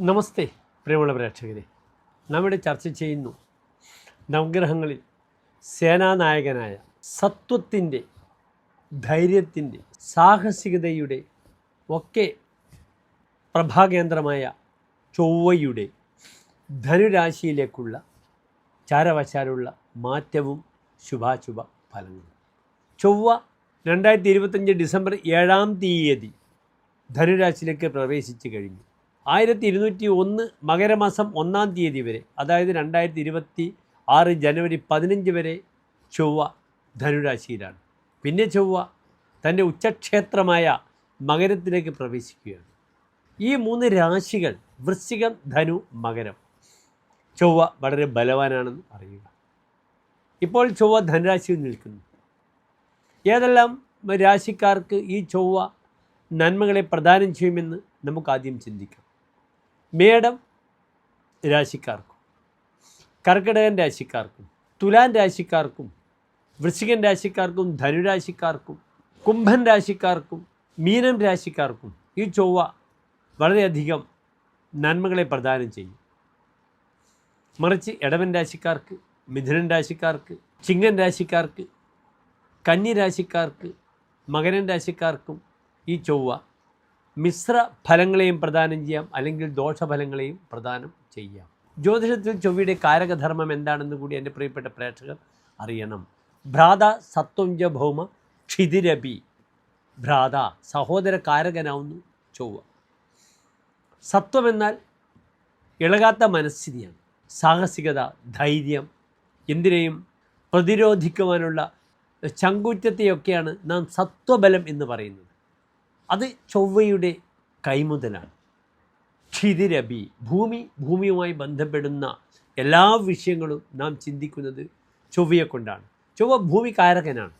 നമസ്തേ പ്രിയമുള്ള പ്രേക്ഷകരെ, നമ്മുടെ ചർച്ച ചെയ്യുന്നു നവഗ്രഹങ്ങളിൽ സേനാനായകനായ സത്വത്തിൻ്റെ, ധൈര്യത്തിൻ്റെ, സാഹസികതയുടെ ഒക്കെ പ്രഭാകേന്ദ്രമായ ചൊവ്വയുടെ ധനുരാശിയിലേക്കുള്ള ചാരവശാലുള്ള മാറ്റവും ശുഭാശുഭ ഫലങ്ങളും. ചൊവ്വ 2025 ഡിസംബർ 7-ാം തീയതി ധനുരാശിയിലേക്ക് പ്രവേശിച്ചു കഴിഞ്ഞു. 1201 മകരമാസം 1-ാം തീയതി വരെ, അതായത് 2026 ജനുവരി 15 വരെ ചൊവ്വ ധനുരാശിയിലാണ്. പിന്നെ ചൊവ്വ തൻ്റെ ഉച്ചക്ഷേത്രമായ മകരത്തിലേക്ക് പ്രവേശിക്കുകയാണ്. ഈ 3 രാശികൾ വൃശ്ചികം, ധനു, മകരം, ചൊവ്വ വളരെ ബലവാനാണെന്ന് അറിയുക. ഇപ്പോൾ ചൊവ്വ ധനുരാശിയിൽ നിൽക്കുന്നു. ഏതെല്ലാം രാശിക്കാർക്ക് ഈ ചൊവ്വ നന്മകളെ പ്രദാനം ചെയ്യുമെന്ന് നമുക്കാദ്യം ചിന്തിക്കാം. മേടം രാശിക്കാർക്കും, കർക്കിടകൻ രാശിക്കാർക്കും, തുലാൻ രാശിക്കാർക്കും, വൃശ്ചികൻ രാശിക്കാർക്കും, ധനുരാശിക്കാർക്കും, കുംഭൻ രാശിക്കാർക്കും, മീനം രാശിക്കാർക്കും ഈ ചൊവ്വ വളരെയധികം നന്മകളെ പ്രദാനം ചെയ്യും. മറിച്ച് ഇടവൻ രാശിക്കാർക്ക്, മിഥുനൻ രാശിക്കാർക്ക്, ചിങ്ങൻ രാശിക്കാർക്ക്, കന്നി രാശിക്കാർക്ക്, മകരൻ രാശിക്കാർക്കും ഈ ചൊവ്വ മിശ്ര ഫലങ്ങളെയും പ്രദാനം ചെയ്യാം, അല്ലെങ്കിൽ ദോഷഫലങ്ങളെയും പ്രദാനം ചെയ്യാം. ജ്യോതിഷത്തിൽ ചൊവ്വയുടെ കാരകധർമ്മം എന്താണെന്ന് കൂടി എൻ്റെ പ്രിയപ്പെട്ട പ്രേക്ഷകർ അറിയണം. ഭ്രാത സത്വഞ്ച ഭൗമ ക്ഷിതിരപി. ഭ്രാത സഹോദര കാരകനാവുന്നു ചൊവ്വ. സത്വം എന്നാൽ ഇളകാത്ത മനസ്ഥിതിയാണ്. സാഹസികത, ധൈര്യം, എന്തിനേയും പ്രതിരോധിക്കുവാനുള്ള ചങ്കൂറ്റത്തെയൊക്കെയാണ് നാം സത്വബലം എന്ന് പറയുന്നത്. അത് ചൊവ്വയുടെ കൈമുതലാണ്. ക്ഷിതിരപി, ഭൂമിയുമായി ബന്ധപ്പെടുന്ന എല്ലാ വിഷയങ്ങളും നാം ചിന്തിക്കുന്നത് ചൊവ്വയെ കൊണ്ടാണ്. ചൊവ്വ ഭൂമികാരകനാണ്.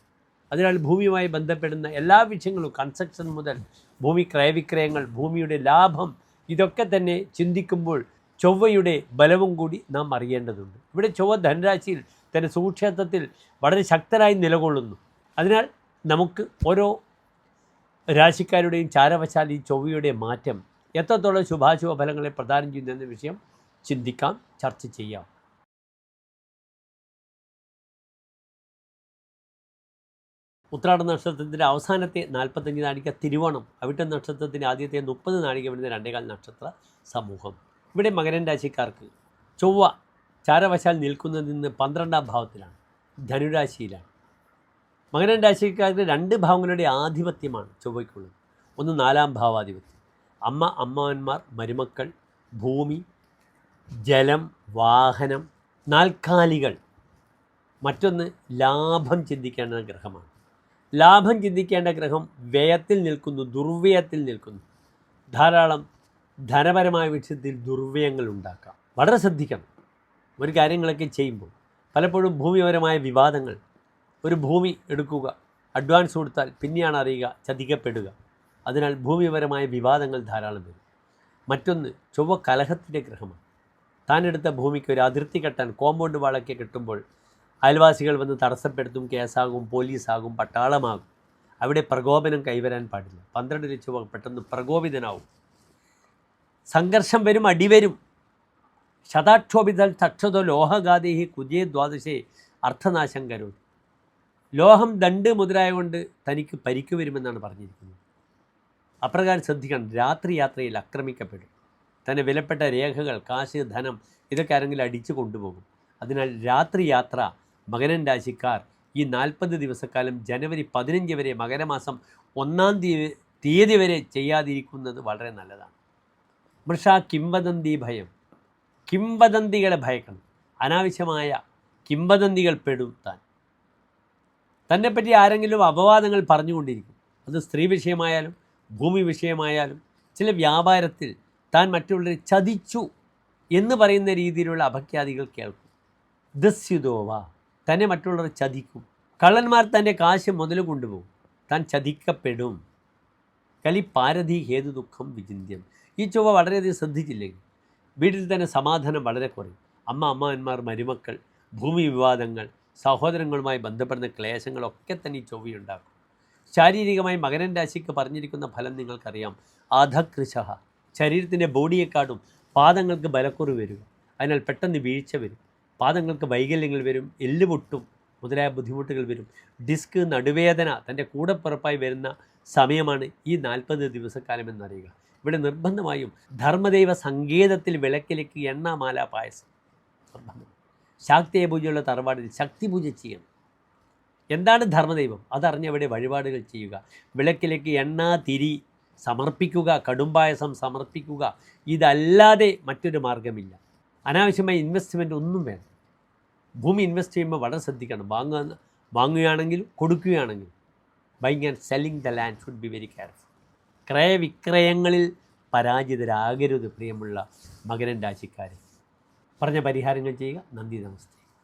അതിനാൽ ഭൂമിയുമായി ബന്ധപ്പെടുന്ന എല്ലാ വിഷയങ്ങളും, കൺസ്ട്രക്ഷൻ മുതൽ ഭൂമി ക്രയവിക്രയങ്ങൾ, ഭൂമിയുടെ ലാഭം, ഇതൊക്കെ തന്നെ ചിന്തിക്കുമ്പോൾ ചൊവ്വയുടെ ബലവും കൂടി നാം അറിയേണ്ടതുണ്ട്. ഇവിടെ ചൊവ്വ ധനുരാശിയിൽ തൻ്റെ സുക്ഷേത്രത്തിൽ വളരെ ശക്തരായി നിലകൊള്ളുന്നു. അതിനാൽ നമുക്ക് ഓരോ രാശിക്കാരുടെയും ചാരവശാൽ ഈ ചൊവ്വയുടെ മാറ്റം എത്രത്തോളം ശുഭാശുഭ ഫലങ്ങളെ പ്രദാനം ചെയ്യുന്നതെന്ന വിഷയം ചിന്തിക്കാം, ചർച്ച ചെയ്യാം. ഉത്രാട നക്ഷത്രത്തിൻ്റെ അവസാനത്തെ 45 നാഴിക തിരുവോണം, അവിട്ടം നക്ഷത്രത്തിൻ്റെ ആദ്യത്തെ 30 നാഴിക വരുന്ന 2.25 നക്ഷത്ര സമൂഹം. ഇവിടെ മകരൻ രാശിക്കാർക്ക് ചൊവ്വ ചാരവശാൽ നിൽക്കുന്നതിന് 12-ാം ഭാവത്തിലാണ്, ധനുരാശിയിലാണ്. മകരൻ രാശിക്കാർക്ക് 2 ഭാവങ്ങളുടെ ആധിപത്യമാണ് ചൊവ്വയ്ക്കുള്ളത്. ഒന്ന് 4-ാം ഭാവാധിപത്യം, അമ്മാവന്മാർ, മരുമക്കൾ, ഭൂമി, ജലം, വാഹനം, നാൽക്കാലികൾ. മറ്റൊന്ന് ലാഭം ചിന്തിക്കേണ്ട ഗ്രഹമാണ്. ലാഭം ചിന്തിക്കേണ്ട ഗ്രഹം വ്യയത്തിൽ നിൽക്കുന്നു, ദുർവ്യയത്തിൽ നിൽക്കുന്നു. ധാരാളം ധനപരമായ വിഷയത്തിൽ ദുർവ്യയങ്ങൾ ഉണ്ടാക്കാം. വളരെ ശ്രദ്ധിക്കണം ഒരു കാര്യങ്ങളൊക്കെ ചെയ്യുമ്പോൾ. പലപ്പോഴും ഭൂമിപരമായ വിവാദങ്ങൾ, ഒരു ഭൂമി എടുക്കുക, അഡ്വാൻസ് കൊടുത്താൽ പിന്നെയാണ് അറിയുക ചതിക്കപ്പെടുക. അതിനാൽ ഭൂമിപരമായ വിവാദങ്ങൾ ധാരാളം വരും. മറ്റൊന്ന്, ചൊവ്വ കലഹത്തിൻ്റെ ഗ്രഹമാണ്. താനെടുത്ത ഭൂമിക്ക് ഒരു അതിർത്തി കെട്ടാൻ കോമ്പൗണ്ട് വാളൊക്കെ കെട്ടുമ്പോൾ അയൽവാസികൾ വന്ന് തടസ്സപ്പെടുത്തും, കേസാകും, പോലീസാകും, പട്ടാളമാകും. അവിടെ പ്രകോപനം കൈവരാൻ പാടില്ല. 12 ചൊവ്വ പെട്ടെന്ന് പ്രകോപിതനാവും. സംഘർഷം വരും, അടിവരും. ശതാക്ഷോഭിതൽ തക്ഷതോ ലോഹഗാദേഹി കുജേ ദ്വാദശേ അർത്ഥനാശം കരോതി. ലോഹം ദണ്ട് മുതലായതുകൊണ്ട് തനിക്ക് പരിക്ക് വരുമെന്നാണ് പറഞ്ഞിരിക്കുന്നത്. അപ്രകാരം ശ്രദ്ധിക്കണം. രാത്രി യാത്രയിൽ ആക്രമിക്കപ്പെടും. തന്നെ വിലപ്പെട്ട രേഖകൾ, കാശ്, ധനം ഇതൊക്കെ ആരെങ്കിലും അടിച്ചു കൊണ്ടുപോകും. അതിനാൽ രാത്രി യാത്ര മകരൻ രാശിക്കാർ ഈ 40 ദിവസക്കാലം ജനുവരി 15 വരെ, മകരമാസം 1-ാം തീയതി വരെ ചെയ്യാതിരിക്കുന്നത് വളരെ നല്ലതാണ്. മൃഷ കിംവദന്തി ഭയം. കിംവദന്തികളെ ഭയക്കണം. അനാവശ്യമായ കിംവദന്തികൾ പെടും. തന്നെപ്പറ്റി ആരെങ്കിലും അപവാദങ്ങൾ പറഞ്ഞുകൊണ്ടിരിക്കും. അത് സ്ത്രീ വിഷയമായാലും ഭൂമി വിഷയമായാലും. ചില വ്യാപാരത്തിൽ താൻ മറ്റുള്ളവരെ ചതിച്ചു എന്ന് പറയുന്ന രീതിയിലുള്ള അപഖ്യാതികൾ കേൾക്കും. ദസ്യുതോവ, തന്നെ മറ്റുള്ളവർ ചതിക്കും. കള്ളന്മാർ തൻ്റെ കാശ് മുതൽ കൊണ്ടുപോകും. താൻ ചതിക്കപ്പെടും. കലി പാരധി ഹേതു ദുഃഖം വിചിന്യം. ഈ ചൊവ്വ വളരെയധികം ശ്രദ്ധിച്ചില്ലെങ്കിൽ വീട്ടിൽ തന്നെ സമാധാനം വളരെ കുറയും. അമ്മാവന്മാർ, മരുമക്കൾ, ഭൂമി വിവാദങ്ങൾ, സഹോദരങ്ങളുമായി ബന്ധപ്പെടുന്ന ക്ലേശങ്ങളൊക്കെ തന്നെ ഈ ചൊവ്വയുണ്ടാക്കും. ശാരീരികമായി മകരൻ രാശിക്ക് പറഞ്ഞിരിക്കുന്ന ഫലം നിങ്ങൾക്കറിയാം. അധകൃശ, ശരീരത്തിൻ്റെ ബോഡിയെക്കാട്ടും പാദങ്ങൾക്ക് ബലക്കുറവ് വരും, അതിനാൽ പെട്ടെന്ന് വീഴ്ച വരും, പാദങ്ങൾക്ക് വൈകല്യങ്ങൾ വരും, എല്ല് പൊട്ടും മുതലായ ബുദ്ധിമുട്ടുകൾ വരും, ഡിസ്ക്, നടുവേദന തൻ്റെ കൂടപ്പിറപ്പായി വരുന്ന സമയമാണ് ഈ 40 ദിവസക്കാലം എന്നറിയുക. ഇവിടെ നിർബന്ധമായും ധർമ്മദൈവ സങ്കേതത്തിൽ വിളക്കിലേക്ക് എണ്ണാമാല പായസം നിർബന്ധം. ശാക്തേയ പൂജയുള്ള തറവാടിൽ ശക്തി പൂജ ചെയ്യണം. എന്താണ് ധർമ്മദൈവം അതറിഞ്ഞ് അവിടെ വഴിപാടുകൾ ചെയ്യുക. വിളക്കിലേക്ക് എണ്ണ, തിരി സമർപ്പിക്കുക, കടുംപായസം സമർപ്പിക്കുക. ഇതല്ലാതെ മറ്റൊരു മാർഗമില്ല. അനാവശ്യമായ ഇൻവെസ്റ്റ്മെൻറ്റ് ഒന്നും വേണം. ഭൂമി ഇൻവെസ്റ്റ് ചെയ്യുമ്പോൾ വളരെ ശ്രദ്ധിക്കണം. വാങ്ങുകയാണെങ്കിലും കൊടുക്കുകയാണെങ്കിലും buying and selling the land should be very careful. ക്രയവിക്രയങ്ങളിൽ പരാജിതരാകരുത് പ്രിയമുള്ള മകരൻ രാശിക്കാരെ. പറഞ്ഞ പരിഹാരങ്ങൾ ചെയ്യുക. നന്ദി, നമസ്തേ.